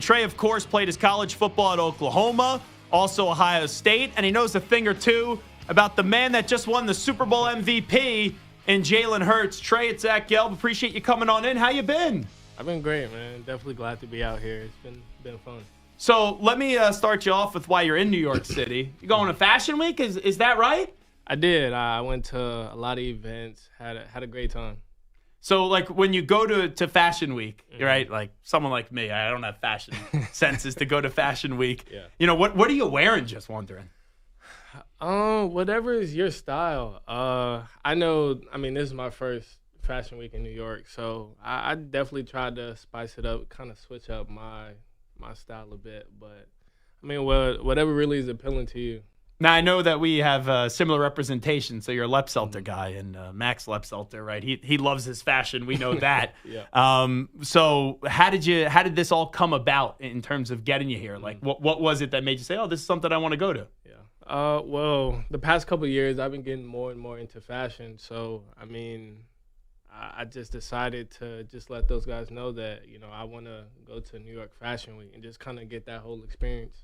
Trey, of course, played his college football at Oklahoma, also Ohio State, and he knows a thing or two about the man that just won the Super Bowl MVP in Jalen Hurts. Trey, it's Zach Gelb. Appreciate you coming on in. How you been? I've been great, man. Definitely glad to be out here. It's been fun. So let me start you off with why you're in New York City. You going to Fashion Week? Is that right? I did. I went to a lot of events. Had a great time. So, like, when you go to Fashion Week, right? Like, someone like me, I don't have fashion senses to go to Fashion Week. Yeah. You know, what are you wearing, just wondering? Whatever is your style. I know, this is my first Fashion Week in New York, so I definitely tried to spice it up, kind of switch up my style a bit. But, whatever really is appealing to you. Now, I know that we have similar representation. So you're a Lepselter guy, and Max Lepselter, right? He loves his fashion. We know that. Yeah. So how did this all come about in terms of getting you here? Like, what was it that made you say, oh, this is something I want to go to? Yeah. Well, the past couple of years, I've been getting more and more into fashion. So, I just decided to just let those guys know that, I want to go to New York Fashion Week and just kind of get that whole experience.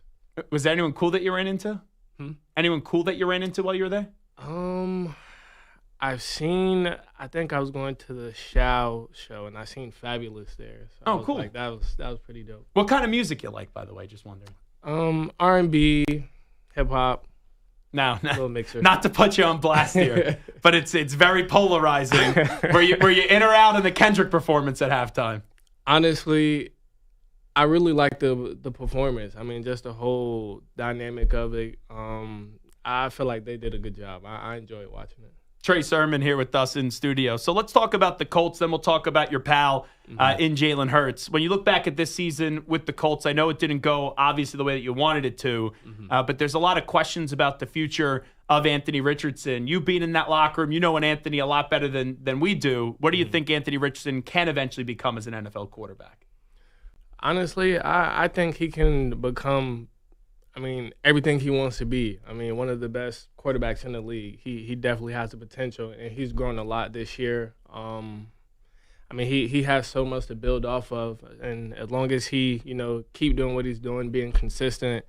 Was there anyone cool that you ran into? Anyone cool that you ran into while you were there? I think I was going to the Show show, and I seen Fabulous there. So cool. Like, that was pretty dope. What kind of music you like, by the way? Just wondering. R&B, hip hop. No, little mixer. Not to put you on blast here, but it's very polarizing. Were you in or out in the Kendrick performance at halftime? Honestly, I really like the performance. Just the whole dynamic of it. I feel like they did a good job. I enjoyed watching it. Trey Sermon here with us in studio. So let's talk about the Colts, then we'll talk about your pal in Jalen Hurts. When you look back at this season with the Colts, I know it didn't go obviously the way that you wanted it to, but there's a lot of questions about the future of Anthony Richardson. You being in that locker room, you know Anthony a lot better than we do. What do you think Anthony Richardson can eventually become as an NFL quarterback? Honestly, I think he can become, everything he wants to be. One of the best quarterbacks in the league. He definitely has the potential, and he's grown a lot this year. He has so much to build off of, and as long as he, keep doing what he's doing, being consistent,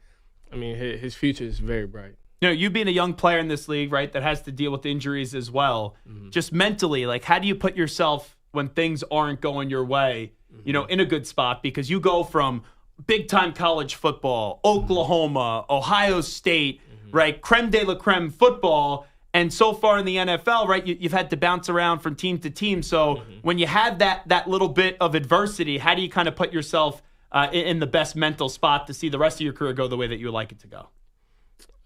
his future is very bright. You being a young player in this league, right, that has to deal with injuries as well, just mentally, like, how do you put yourself when things aren't going your way, in a good spot? Because you go from big-time college football, Oklahoma, Ohio State, right, creme de la creme football, and so far in the NFL, right, you've had to bounce around from team to team. So when you had that little bit of adversity, how do you kind of put yourself in the best mental spot to see the rest of your career go the way that you would like it to go?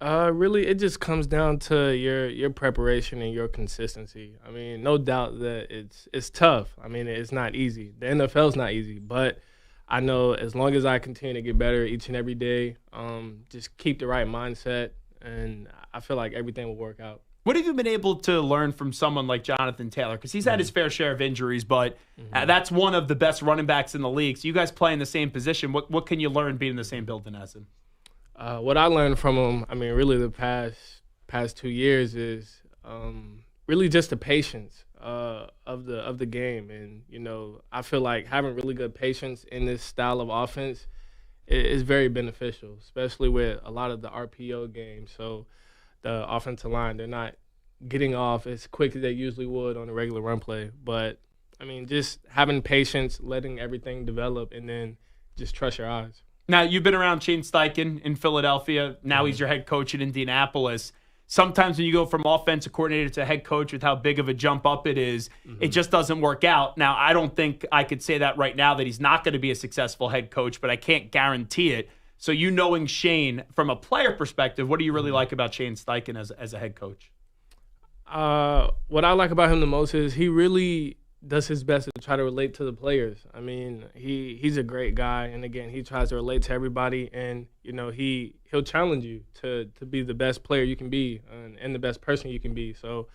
Really, it just comes down to your preparation and your consistency. No doubt that it's tough. It's not easy. The NFL's not easy, but I know as long as I continue to get better each and every day, just keep the right mindset, and I feel like everything will work out. What have you been able to learn from someone like Jonathan Taylor? Because he's had his fair share of injuries, but that's one of the best running backs in the league. So you guys play in the same position. What can you learn being in the same building as him? What I learned from him, really the past 2 years is really just the patience of the game, and I feel like having really good patience in this style of offense is very beneficial, especially with a lot of the RPO games. So the offensive line, they're not getting off as quick as they usually would on a regular run play, but just having patience, letting everything develop, and then just trust your eyes. Now, you've been around Shane Steichen in Philadelphia. Now he's your head coach in Indianapolis. Sometimes when you go from offensive coordinator to head coach with how big of a jump up it is, it just doesn't work out. Now, I don't think I could say that right now that he's not going to be a successful head coach, but I can't guarantee it. So knowing Shane from a player perspective, what do you really like about Shane Steichen as a head coach? What I like about him the most is he really does his best to try to relate to the players. He's a great guy, and again, he tries to relate to everybody, and he'll challenge you to be the best player you can be and the best person you can be. So,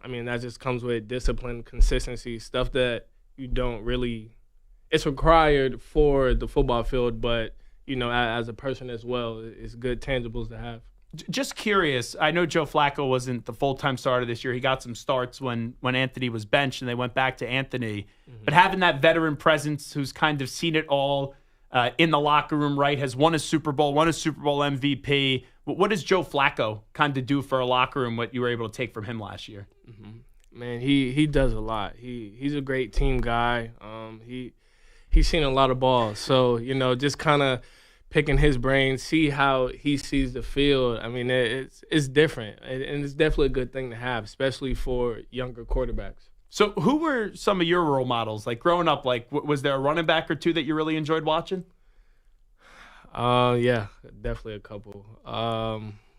that just comes with discipline, consistency, stuff that you don't really. It's required for the football field, but as a person as well, it's good tangibles to have. Just curious, I know Joe Flacco wasn't the full-time starter this year. He got some starts when Anthony was benched, and they went back to Anthony. But having that veteran presence who's kind of seen it all, in the locker room, right? Has won a Super Bowl, won a Super Bowl MVP. What does Joe Flacco kind of do for a locker room, what you were able to take from him last year? Man, he does a lot. He's a great team guy. He's seen a lot of balls. So, just kind of picking his brain, see how he sees the field. I mean, it's different. And it's definitely a good thing to have, especially for younger quarterbacks. So who were some of your role models? Like growing up, like was there a running back or two that you really enjoyed watching? Yeah, definitely a couple.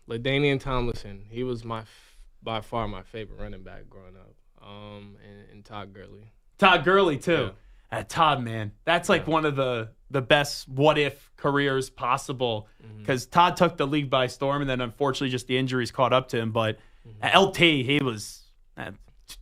LaDainian Tomlinson, he was by far my favorite running back growing up. And Todd Gurley. Todd Gurley too. Yeah. Todd, man, that's like one of the best what-if careers possible because Todd took the league by storm, and then unfortunately just the injuries caught up to him. But LT, he was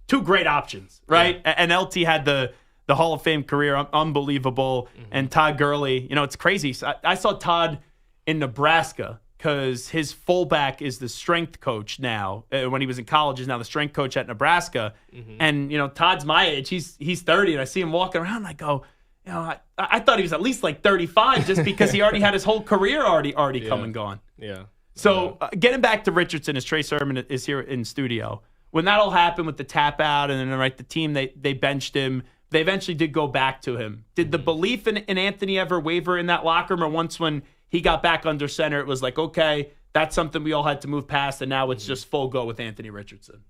two great options, right? Yeah. And LT had the Hall of Fame career, unbelievable. And Todd Gurley, it's crazy. So I saw Todd in Nebraska because his fullback is the strength coach now. When he was in college, is now the strength coach at Nebraska. And Todd's my age. He's 30, and I see him walking around. And I go, I thought he was at least like 35, just because he already had his whole career already come and gone. Yeah. So getting back to Richardson, as Trey Sermon is here in studio. When that all happened with the tap out, and then the team they benched him. They eventually did go back to him. Did the belief in Anthony ever waver in that locker room, or once when he got back under center, it was like, okay, that's something we all had to move past, and now it's just full go with Anthony Richardson?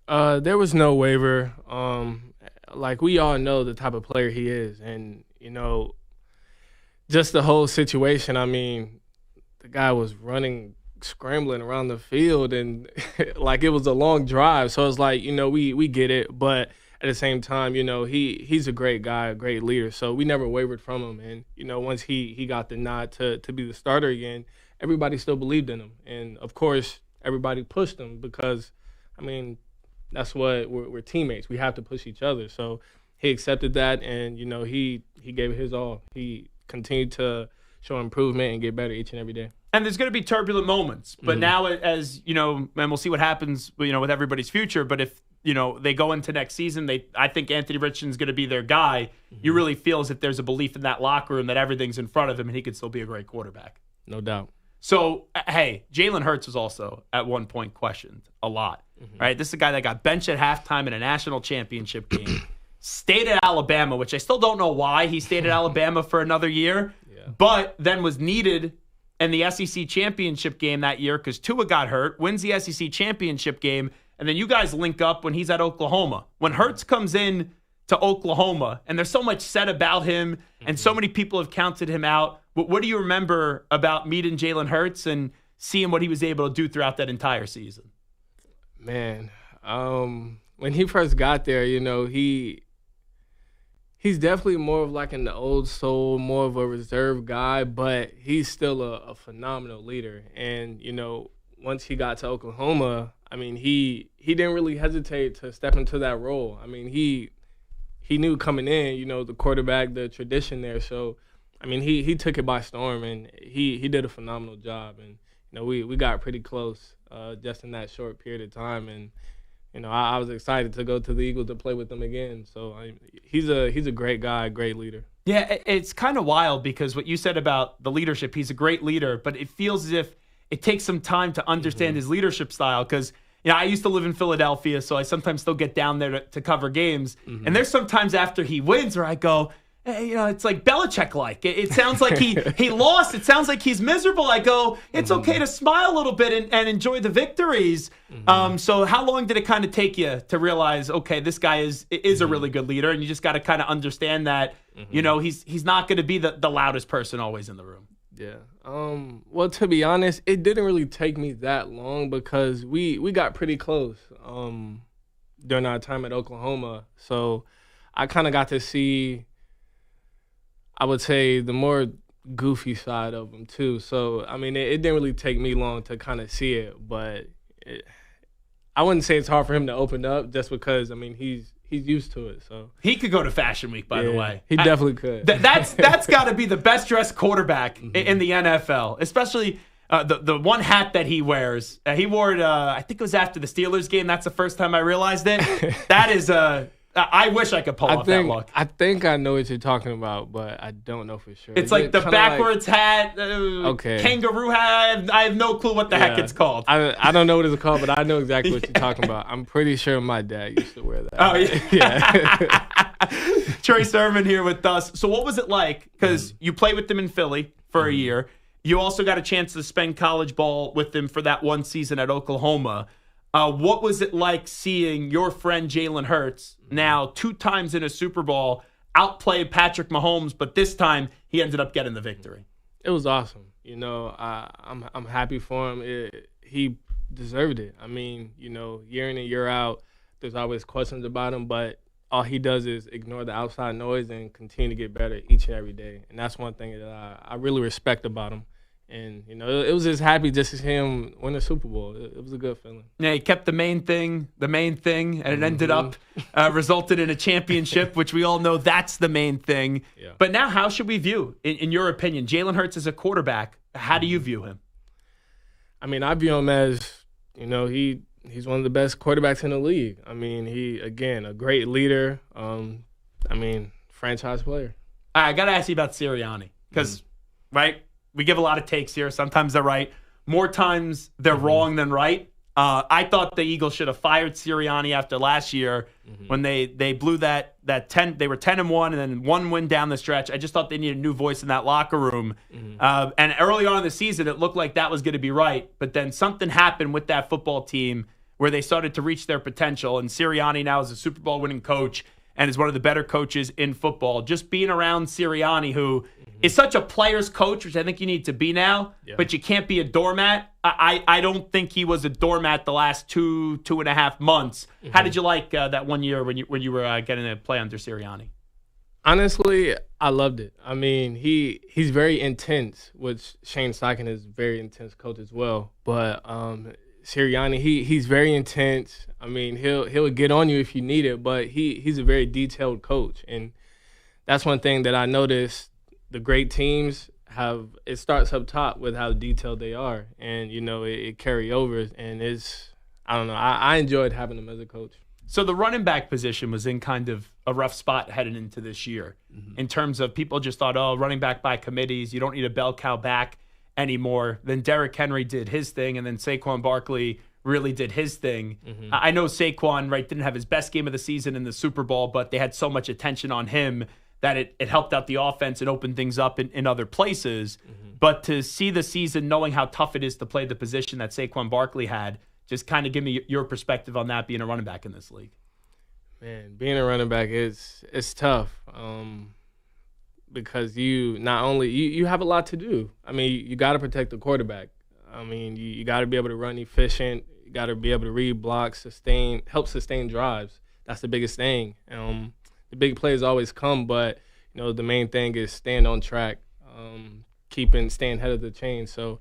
There was no waiver. Like, we all know the type of player he is, and just the whole situation. I mean, the guy was scrambling around the field, and like it was a long drive. So it's like, we get it, but at the same time, he's a great guy, a great leader. So we never wavered from him. And, once he got the nod to be the starter again, everybody still believed in him. And, of course, everybody pushed him because, I mean, that's what we're teammates. We have to push each other. So he accepted that, and, he gave it his all. He continued to show improvement and get better each and every day. And there's going to be turbulent moments. But now, as, and we'll see what happens, with everybody's future. But if, they go into next season, I think Anthony Richardson's going to be their guy. You really feel as if there's a belief in that locker room that everything's in front of him and he could still be a great quarterback. No doubt. So, hey, Jalen Hurts was also at one point questioned a lot. Right? This is a guy that got benched at halftime in a national championship game. Stayed at Alabama, which I still don't know why he stayed at Alabama for another year, but then was needed in the SEC championship game that year because Tua got hurt, wins the SEC championship game, and then you guys link up when he's at Oklahoma. When Hurts comes in to Oklahoma, and there's so much said about him, and so many people have counted him out, what do you remember about meeting Jalen Hurts and seeing what he was able to do throughout that entire season? Man, when he first got there, he's definitely more of like an old soul, more of a reserved guy, but he's still a phenomenal leader. And, once he got to Oklahoma, I mean, he didn't really hesitate to step into that role. I mean, he knew coming in, the quarterback, the tradition there. So, I mean, he took it by storm, and he did a phenomenal job. And, we got pretty close just in that short period of time. And, I was excited to go to the Eagles to play with them again. So he's a great guy, great leader. Yeah, it's kind of wild because what you said about the leadership, he's a great leader, but it feels as if it takes some time to understand his leadership style because, I used to live in Philadelphia, so I sometimes still get down there to cover games. And there's sometimes after he wins where I go, hey, it's like Belichick-like. It sounds like he lost. It sounds like he's miserable. I go, it's okay to smile a little bit and enjoy the victories. So how long did it kind of take you to realize, okay, this guy is a really good leader, and you just got to kind of understand that, he's not going to be the loudest person always in the room? Yeah. Well, to be honest, it didn't really take me that long because we got pretty close during our time at Oklahoma. So I kind of got to see, I would say, the more goofy side of him too. So, I mean, it didn't really take me long to kind of see it, but I wouldn't say it's hard for him to open up just because, I mean, he's used to it. So he could go to Fashion Week, by the way. He definitely could. That's got to be the best dressed quarterback in the NFL, especially the one hat that he wears. He wore it. I think it was after the Steelers game. That's the first time I realized it. I wish I could pull off that look. I think I know what you're talking about, but I don't know for sure. It's like the backwards hat, kangaroo hat. I have no clue what the heck it's called. I don't know what it's called, but I know exactly what you're talking about. I'm pretty sure my dad used to wear that. Oh, yeah. Trey Sermon here with us. So what was it like? Because you played with them in Philly for a year. You also got a chance to spend college ball with them for that one season at Oklahoma. What was it like seeing your friend Jalen Hurts, now 2 times in a Super Bowl, outplay Patrick Mahomes, but this time he ended up getting the victory? It was awesome. You know, I'm happy for him. He deserved it. I mean, you know, year in and year out, there's always questions about him, but all he does is ignore the outside noise and continue to get better each and every day. And that's one thing that I really respect about him. And, you know, it was just happy just to see him win the Super Bowl. It was a good feeling. Yeah, he kept the main thing, and it ended up resulted in a championship, which we all know that's the main thing. Yeah. But now how should we view, in your opinion, Jalen Hurts as a quarterback? How do you view him? I mean, I view him as, you know, he's one of the best quarterbacks in the league. I mean, again, a great leader. Franchise player. I got to ask you about Sirianni because, right, we give a lot of takes here. Sometimes they're right. More times they're wrong than right. I thought the Eagles should have fired Sirianni after last year when they blew that 10. They were 10-1 and then 1 win down the stretch. I just thought they needed a new voice in that locker room. And early on in the season, it looked like that was going to be right. But then something happened with that football team where they started to reach their potential. And Sirianni now is a Super Bowl winning coach and is one of the better coaches in football. Just being around Sirianni, who is such a player's coach, which I think you need to be now, but you can't be a doormat. I don't think he was a doormat the last 2.5 months. How did you like that 1 year when you were getting to play under Sirianni? Honestly, I loved it. I mean, he's very intense, which Shane Steichen is a very intense coach as well. But Sirianni, he's very intense. I mean, he'll get on you if you need it, but he's a very detailed coach. And that's one thing that I noticed. The great teams it starts up top with how detailed they are, and you know it carry over, and I don't know. I enjoyed having him as a coach. So the running back position was in kind of a rough spot heading into this year, in terms of people just thought, running back by committees, you don't need a bell cow back anymore. Then Derrick Henry did his thing, and then Saquon Barkley really did his thing. I know Saquon didn't have his best game of the season in the Super Bowl, but they had so much attention on him that it helped out the offense and opened things up in other places. But to see the season knowing how tough it is to play the position that Saquon Barkley had, just kind of give me your perspective on that, being a running back in this league. Man, being a running back it's tough because you not only you have a lot to do. I mean, you got to protect the quarterback. I mean, you got to be able to run efficient. You got to be able to read blocks, help sustain drives. That's the biggest thing. The big plays always come, but you know the main thing is staying on track, staying ahead of the chain. So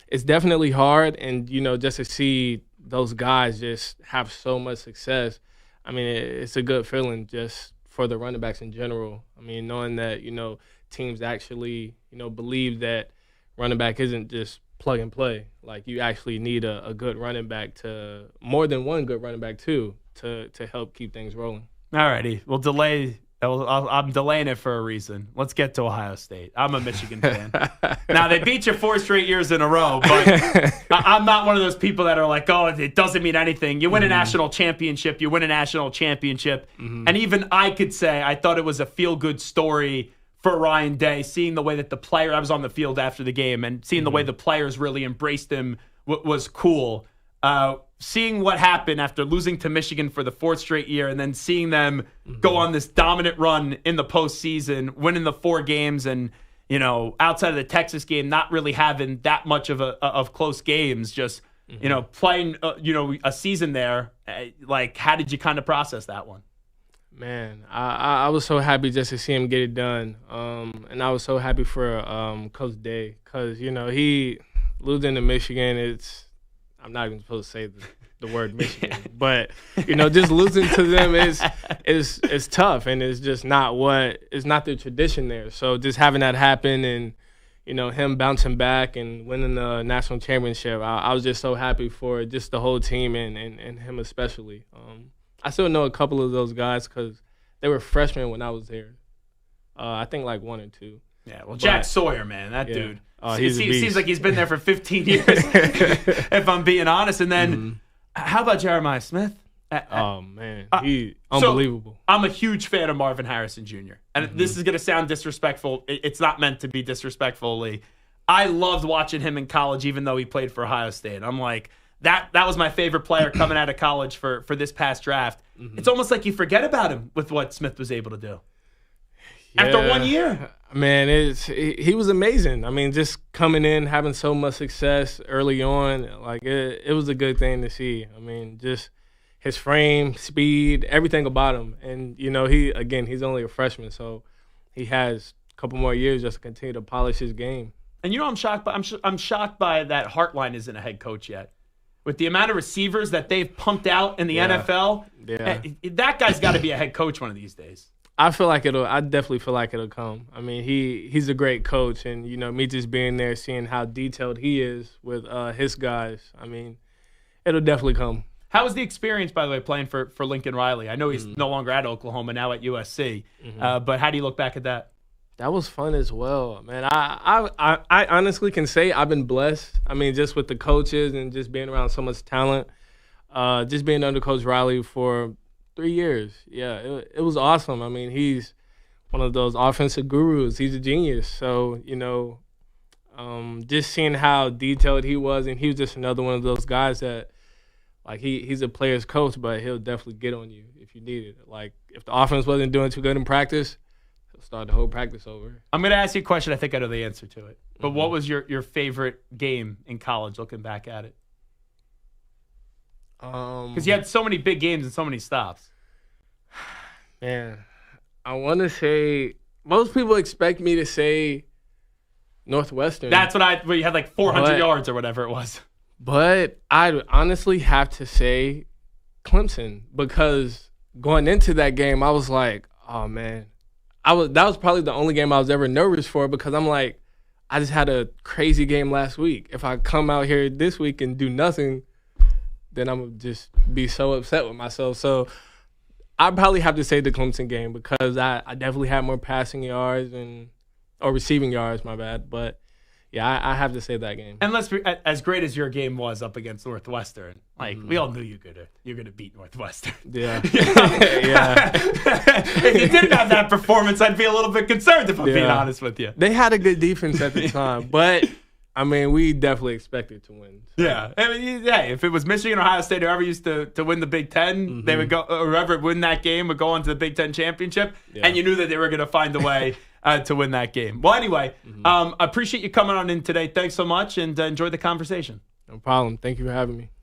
it's definitely hard, and you know just to see those guys just have so much success. I mean, it's a good feeling just for the running backs in general. I mean, knowing that you know teams actually believe that running back isn't just plug and play. Like you actually need a good running back more than one good running back too to help keep things rolling. All righty. We'll delay. I'm delaying it for a reason. Let's get to Ohio State. I'm a Michigan fan. Now, they beat you 4 straight years in a row, but I'm not one of those people that are like, it doesn't mean anything. You win a national championship, And even I could say I thought it was a feel-good story for Ryan Day, seeing the way that I was on the field after the game, and seeing the way the players really embraced him was cool. Seeing what happened after losing to Michigan for the 4th straight year and then seeing them go on this dominant run in the postseason, winning the 4 games and, outside of the Texas game, not really having that much of close games, just, playing, a season there. Like, how did you kind of process that one? Man, I was so happy just to see him get it done. And I was so happy for Coach Day because, he losing to Michigan, I'm not even supposed to say the word Michigan, but just losing to them is tough, and it's just it's not the tradition there. So just having that happen, and him bouncing back and winning the national championship, I was just so happy for just the whole team and him especially. I still know a couple of those guys because they were freshmen when I was there. I think like 1 or 2. Yeah, well, Jack Sawyer, man, that dude. Oh, It seems like he's been there for 15 years, if I'm being honest. And then, how about Jeremiah Smith? Oh, man, he's unbelievable. So, I'm a huge fan of Marvin Harrison Jr. And this is going to sound disrespectful. It's not meant to be disrespectful, Lee. I loved watching him in college, even though he played for Ohio State. I'm like, that was my favorite player coming out of college for this past draft. It's almost like you forget about him with what Smith was able to do. Yeah. After 1 year. Man, he was amazing. I mean, just coming in, having so much success early on, like it was a good thing to see. I mean, just his frame, speed, everything about him. And, he's only a freshman, so he has a couple more years just to continue to polish his game. And I'm shocked by I'm shocked by that Hartline isn't a head coach yet. With the amount of receivers that they've pumped out in the NFL, that guy's got to be a head coach one of these days. I definitely feel like it'll come. I mean, he's a great coach, and me just being there, seeing how detailed he is with his guys. I mean, it'll definitely come. How was the experience, by the way, playing for Lincoln Riley? I know he's no longer at Oklahoma, now at USC. But how do you look back at that? That was fun as well, man. I honestly can say I've been blessed. I mean, just with the coaches and just being around so much talent. Just being under Coach Riley for 3 years. Yeah, it was awesome. I mean, he's one of those offensive gurus. He's a genius. So, just seeing how detailed he was, and he was just another one of those guys that, like, he's a player's coach, but he'll definitely get on you if you need it. Like, if the offense wasn't doing too good in practice, he'll start the whole practice over. I'm going to ask you a question. I think I know the answer to it. But what was your favorite game in college, looking back at it? Because you had so many big games and so many stops. Man, I want to say most people expect me to say Northwestern. That's where you had like 400 yards or whatever it was. But I'd honestly have to say Clemson, because going into that game, I was like, oh man, that was probably the only game I was ever nervous for, because I'm like, I just had a crazy game last week. If I come out here this week and do nothing, then I'm going to just be so upset with myself. So I'd probably have to say the Clemson game, because I definitely had more passing yards or receiving yards, my bad. But, yeah, I have to say that game. And as great as your game was up against Northwestern, like, we all knew you're gonna beat Northwestern. Yeah. Yeah. If you didn't have that performance, I'd be a little bit concerned, if I'm being honest with you. They had a good defense at the time, but – I mean, we definitely expected to win. So. Yeah. I mean, if it was Michigan, Ohio State, whoever used to win the Big Ten, they would go, or whoever win that game would go on to the Big Ten championship, and you knew that they were going to find a way to win that game. Well, anyway, I appreciate you coming on in today. Thanks so much, and enjoy the conversation. No problem. Thank you for having me.